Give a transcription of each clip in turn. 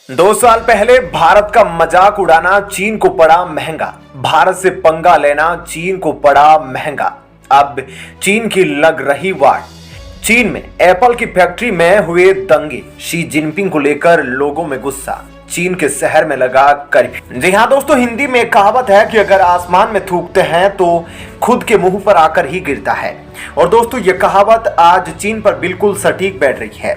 2 साल पहले भारत का मजाक उड़ाना चीन को पड़ा महंगा। भारत से पंगा लेना चीन को पड़ा महंगा। अब चीन की लग रही वाट। चीन में एप्पल की फैक्ट्री में हुए दंगे, शी जिनपिंग को लेकर लोगों में गुस्सा, चीन के शहर में लगा कर्फ्यू। जी हाँ दोस्तों, हिंदी में कहावत है कि अगर आसमान में थूकते हैं तो खुद के मुंह पर आकर ही गिरता है। और दोस्तों ये कहावत आज चीन पर बिल्कुल सटीक बैठ रही है।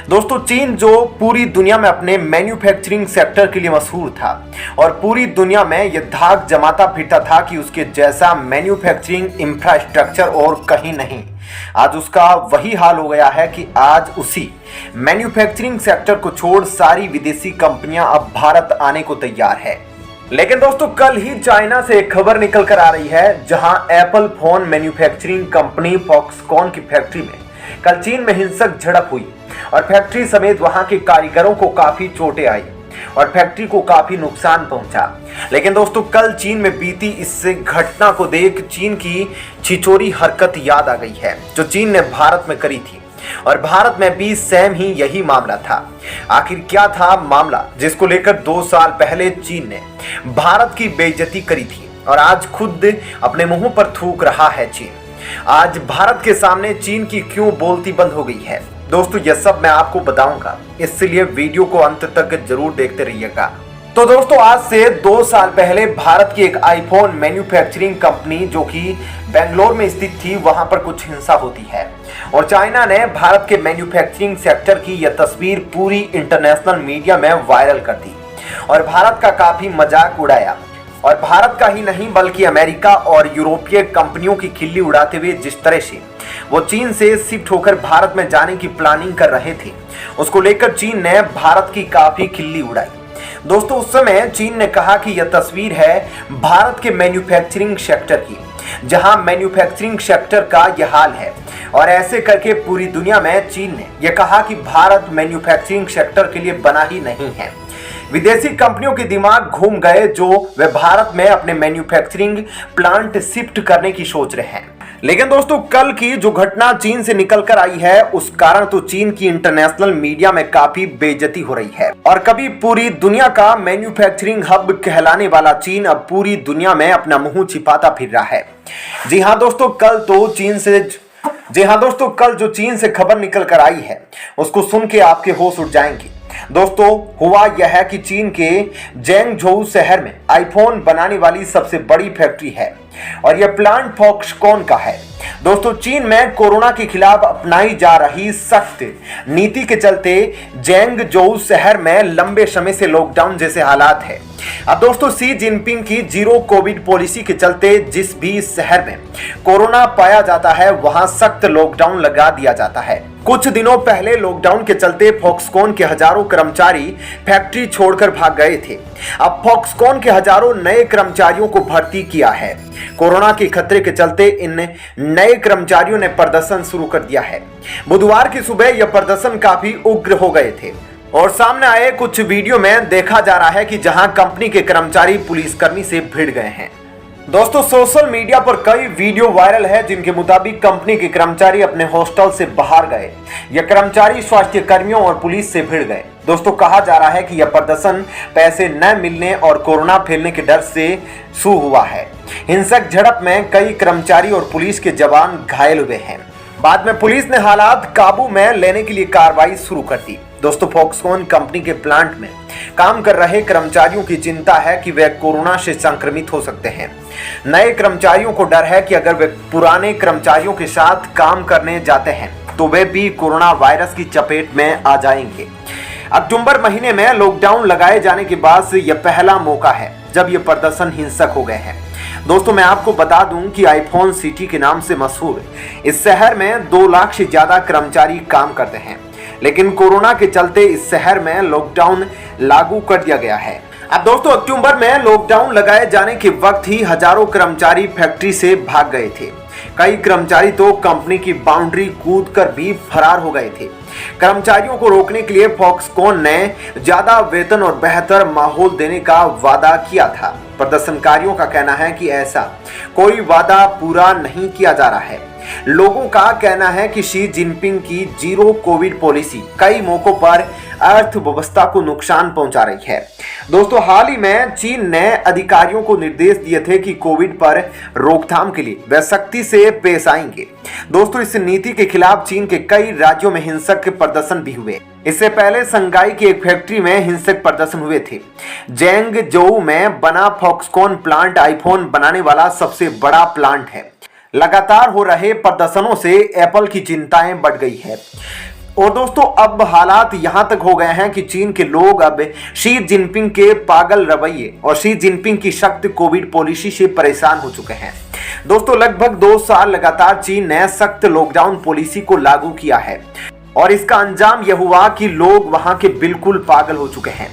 दोस्तों चीन जो पूरी दुनिया में अपने मैन्युफैक्चरिंग सेक्टर के लिए मशहूर था और पूरी दुनिया में यह धाक जमाता फिरता था कि उसके जैसा मैन्युफैक्चरिंग इंफ्रास्ट्रक्चर और कहीं नहीं। आज उसका वही हाल हो गया है कि आज उसी मैन्युफैक्चरिंग सेक्टर को छोड़ सारी विदेशी कंपनियां अब भारत आने को तैयार है। लेकिन दोस्तों कल ही चाइना से एक खबर निकल कर आ रही है, जहां Apple phone manufacturing company Foxconn की फैक्ट्री में कल चीन में हिंसक झड़प हुई और फैक्ट्री समेत वहां के कारीगरों को काफी चोटें आई और फैक्ट्री को काफी नुकसान पहुंचा। लेकिन दोस्तों कल चीन में बीती इस घटना को देख चीन की छिछोरी हरकत याद आ गई है जो चीन ने भारत में करी थी और भारत में भी सेम ही यही मामला था। आखिर क्या था मामला जिसको लेकर 2 साल पहले चीन ने भारत की बेइज्जती करी थी और आज खुद अपने मुंह पर थूक रहा है चीन। आज भारत के सामने चीन की क्यों बोलती बंद हो गई है दोस्तों, यह सब मैं आपको बताऊंगा, इसलिए वीडियो को अंत तक जरूर देखते रहिएगा। तो दोस्तों आज से 2 साल पहले भारत की एक आईफोन मैन्युफैक्चरिंग कंपनी जो कि बेंगलोर में स्थित थी, वहां पर कुछ हिंसा होती है और चाइना ने भारत के मैन्युफैक्चरिंग सेक्टर की यह तस्वीर पूरी इंटरनेशनल मीडिया में वायरल कर दी और भारत का काफी मजाक उड़ाया। और भारत का ही नहीं बल्कि अमेरिका और यूरोपीय कंपनियों की खिल्ली उड़ाते हुए जिस तरह से वो चीन से शिफ्ट होकर भारत में जाने की प्लानिंग कर रहे थे, उसको लेकर चीन ने भारत की काफी खिल्ली उड़ाई। दोस्तों उस समय चीन ने कहा कि यह तस्वीर है भारत के मैन्युफैक्चरिंग सेक्टर की, जहां मैन्युफैक्चरिंग सेक्टर का यह हाल है। और ऐसे करके पूरी दुनिया में चीन ने यह कहा कि भारत मैन्युफैक्चरिंग सेक्टर के लिए बना ही नहीं है। विदेशी कंपनियों के दिमाग घूम गए जो वे भारत में अपने मैन्युफैक्चरिंग प्लांट शिफ्ट करने की सोच रहे हैं। लेकिन दोस्तों कल की जो घटना चीन से निकल कर आई है उस कारण तो चीन की इंटरनेशनल मीडिया में काफी बेइज्जती हो रही है और कभी पूरी दुनिया का मैन्युफैक्चरिंग हब कहलाने वाला चीन अब पूरी दुनिया में अपना मुंह छिपाता फिर रहा है। जी हाँ दोस्तों कल जो चीन से खबर निकल कर आई है उसको सुन के आपके होश उड़ जाएंगे। दोस्तों हुआ यह है कि चीन के जेंगझोउ शहर में आईफोन बनाने वाली सबसे बड़ी फैक्ट्री है और यह प्लांट फॉक्सकॉन का है। दोस्तों चीन में कोरोना के खिलाफ अपनाई जा रही सख्त नीति के चलते जेंगझोउ शहर में लंबे समय से लॉकडाउन जैसे हालात है। अब दोस्तों शी जिनपिंग की जीरो कोविड पॉलिसी के चलते जिस भी शहर में कोरोना पाया जाता है वहां सख्त लॉकडाउन लगा दिया जाता है। कुछ दिनों पहले लॉकडाउन के चलते फॉक्सकॉन के हजारों कर्मचारी फैक्ट्री छोड़कर भाग गए थे। अब फॉक्सकॉन के हजारों नए कर्मचारियों को भर्ती किया है। कोरोना के खतरे के चलते इन नए कर्मचारियों ने प्रदर्शन शुरू कर दिया है। बुधवार की सुबह यह प्रदर्शन काफी उग्र हो गए थे और सामने आए कुछ वीडियो में देखा जा रहा है कि जहां कंपनी के कर्मचारी पुलिसकर्मी से भिड़ गए हैं। दोस्तों सोशल मीडिया पर कई वीडियो वायरल है जिनके मुताबिक कंपनी के कर्मचारी अपने हॉस्टल से बाहर गए। यह कर्मचारी स्वास्थ्य कर्मियों और पुलिस से भिड़ गए। दोस्तों कहा जा रहा है कि यह प्रदर्शन पैसे न मिलने और कोरोना फैलने के डर से शुरू हुआ है। हिंसक झड़प में कई कर्मचारी और पुलिस के जवान घायल हुए हैं। बाद में पुलिस ने हालात काबू में लेने के लिए कार्रवाई शुरू कर दी। दोस्तों फॉक्सकॉन कंपनी के प्लांट में काम कर रहे कर्मचारियों की चिंता है कि वे कोरोना से संक्रमित हो सकते हैं। नए कर्मचारियों को डर है कि अगर वे पुराने कर्मचारियों के साथ काम करने जाते हैं तो वे भी कोरोना वायरस की चपेट में आ जाएंगे। अक्टूबर महीने में लॉकडाउन लगाए जाने के बाद यह पहला मौका है जब ये प्रदर्शन हिंसक हो गए हैं। दोस्तों मैं आपको बता दूं कि आईफोन सिटी के नाम से मशहूर इस शहर में 2 लाख से ज्यादा कर्मचारी काम करते हैं, लेकिन कोरोना के चलते इस शहर में लॉकडाउन लागू कर दिया गया है। अब दोस्तों अक्टूबर में लॉकडाउन लगाए जाने के वक्त ही हजारों कर्मचारी फैक्ट्री से भाग गए थे। कई कर्मचारी तो कंपनी की बाउंड्री कूदकर भी फरार हो गए थे। कर्मचारियों को रोकने के लिए फॉक्सकॉन ने ज्यादा वेतन और बेहतर माहौल देने का वादा किया था। प्रदर्शनकारियों का कहना है कि ऐसा कोई वादा पूरा नहीं किया जा रहा है। लोगों का कहना है कि शी जिनपिंग की जीरो कोविड पॉलिसी कई मौकों पर अर्थव्यवस्था को नुकसान पहुंचा रही है। दोस्तों, हाल ही में चीन ने अधिकारियों को निर्देश दिए थे कि कोविड पर रोकथाम के लिए वे सख्ती से पेश आएंगे। दोस्तों, इस नीति के खिलाफ चीन के कई राज्यों में हिंसक प्रदर्शन भी हुए। इससे पहले शंघाई की एक फैक्ट्री में हिंसक प्रदर्शन हुए थे। जेंगजोउ में बना फॉक्सकॉन प्लांट आईफोन बनाने वाला सबसे बड़ा प्लांट है। लगातार हो रहे प्रदर्शनों से एप्पल की चिंताएं बढ़ गई है। और दोस्तों, अब हालात यहां तक हो गए हैं कि चीन के लोग अब शी जिनपिंग के पागल रवैये और शी जिनपिंग की सख्त कोविड पॉलिसी से परेशान हो चुके हैं। दोस्तों, लगभग 2 साल लगातार चीन ने सख्त लॉकडाउन पॉलिसी को लागू किया है और इसका अंजाम यह हुआ कि लोग वहां के बिल्कुल पागल हो चुके हैं,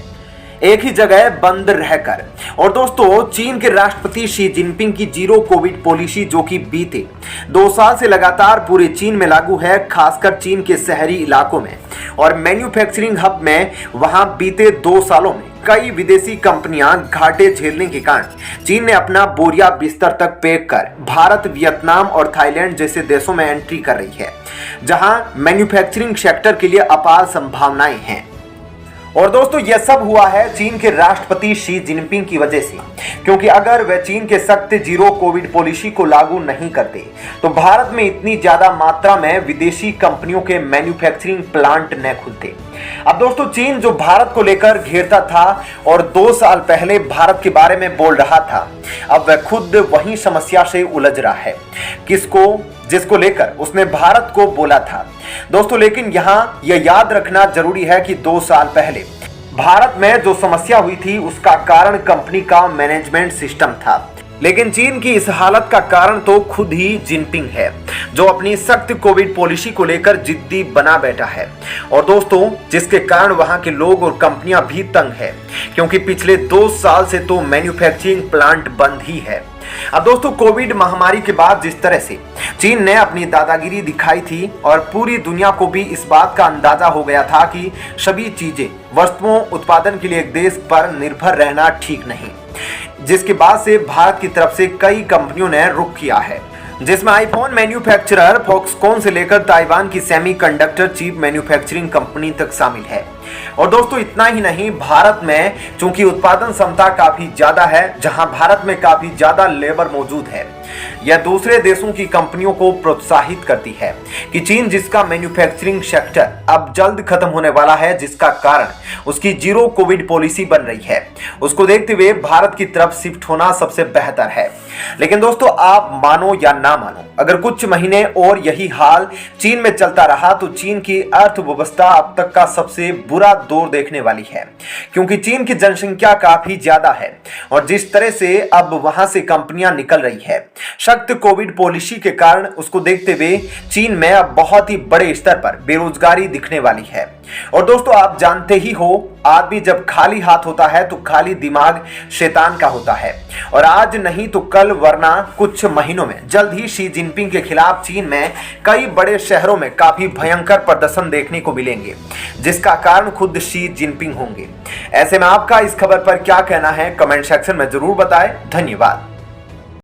एक ही जगह बंद रहकर। और दोस्तों, चीन के राष्ट्रपति शी जिनपिंग की जीरो कोविड पॉलिसी जो कि बीते 2 साल से लगातार पूरे चीन में लागू है, खासकर चीन के शहरी इलाकों में और मैन्युफैक्चरिंग हब में। वहां बीते 2 सालों में कई विदेशी कंपनियां घाटे झेलने के कारण चीन ने अपना बोरिया बिस्तर तक पैक कर भारत, वियतनाम और थाईलैंड जैसे देशों में एंट्री कर रही है, जहां मैन्युफैक्चरिंग सेक्टर के लिए अपार संभावनाएं हैं। और दोस्तों, यह सब हुआ है चीन के राष्ट्रपति शी जिनपिंग की वजह से, क्योंकि अगर वे चीन के सख्त जीरो कोविड पॉलिसी को लागू नहीं करते तो भारत में इतनी ज्यादा मात्रा में विदेशी कंपनियों के मैन्युफैक्चरिंग प्लांट न खुलते। अब दोस्तों, चीन जो भारत को लेकर घेरता था और 2 साल पहले भारत के बारे में बोल रहा था, अब वह खुद वही समस्या से उलझ रहा है जिसको लेकर उसने भारत को बोला था। दोस्तों, लेकिन यहां यह याद रखना जरूरी है कि 2 साल पहले भारत में जो समस्या हुई थी उसका कारण कंपनी का मैनेजमेंट सिस्टम था, लेकिन चीन की इस हालत का कारण तो खुद ही जिनपिंग है, जो अपनी सख्त कोविड पॉलिसी को लेकर जिद्दी बना बैठा है। और दोस्तों, जिसके कारण वहां के लोग और कंपनियां भी तंग है, क्योंकि पिछले 2 साल से तो मैन्युफैक्चरिंग प्लांट बंद ही है। अब दोस्तों, कोविड महामारी के बाद जिस तरह से चीन ने अपनी दादागिरी दिखाई थी और पूरी दुनिया को भी इस बात का अंदाजा हो गया था कि सभी चीजें, वस्तुओं उत्पादन के लिए एक देश पर निर्भर रहना ठीक नहीं, जिसके बाद से भारत की तरफ से कई कंपनियों ने रुख किया है, जिसमें आईफोन मैन्युफैक्चरर फॉक्सकॉन से लेकर ताइवान की सेमीकंडक्टर चिप मैन्युफैक्चरिंग कंपनी तक शामिल है। और दोस्तों, इतना ही नहीं, भारत में चूंकि उत्पादन क्षमता काफी ज्यादा है, जहां भारत में काफी ज्यादा लेबर मौजूद है, यह दूसरे देशों की कंपनियों को प्रोत्साहित करती है कि चीन जिसका मैन्युफैक्चरिंग सेक्टर अब जल्द खत्म होने वाला है, जिसका कारण उसकी जीरो कोविड पॉलिसी बन रही है, उसको देखते हुए भारत की तरफ शिफ्ट होना सबसे बेहतर है। लेकिन दोस्तों, आप मानो या ना मानो, अगर कुछ महीने और यही हाल चीन में चलता रहा तो चीन की अर्थव्यवस्था अब तक का सबसे बुरा दौर देखने वाली है, क्योंकि चीन की जनसंख्या काफी ज्यादा है और जिस तरह से अब वहां से कंपनियां निकल रही है सख्त कोविड पॉलिसी के कारण, उसको देखते हुए चीन में अब बहुत ही बड़े स्तर पर बेरोजगारी दिखने वाली है। और दोस्तों, आप जानते ही हो, आदमी जब खाली हाथ होता है तो खाली दिमाग शैतान का होता है, और आज नहीं तो कल वरना कुछ महीनों में जल्द ही शी जिनपिंग के खिलाफ चीन में कई बड़े शहरों में काफी भयंकर प्रदर्शन देखने को मिलेंगे, जिसका कारण खुद शी जिनपिंग होंगे। ऐसे में आपका इस खबर पर क्या कहना है, कमेंट सेक्शन में जरूर बताएं। धन्यवाद।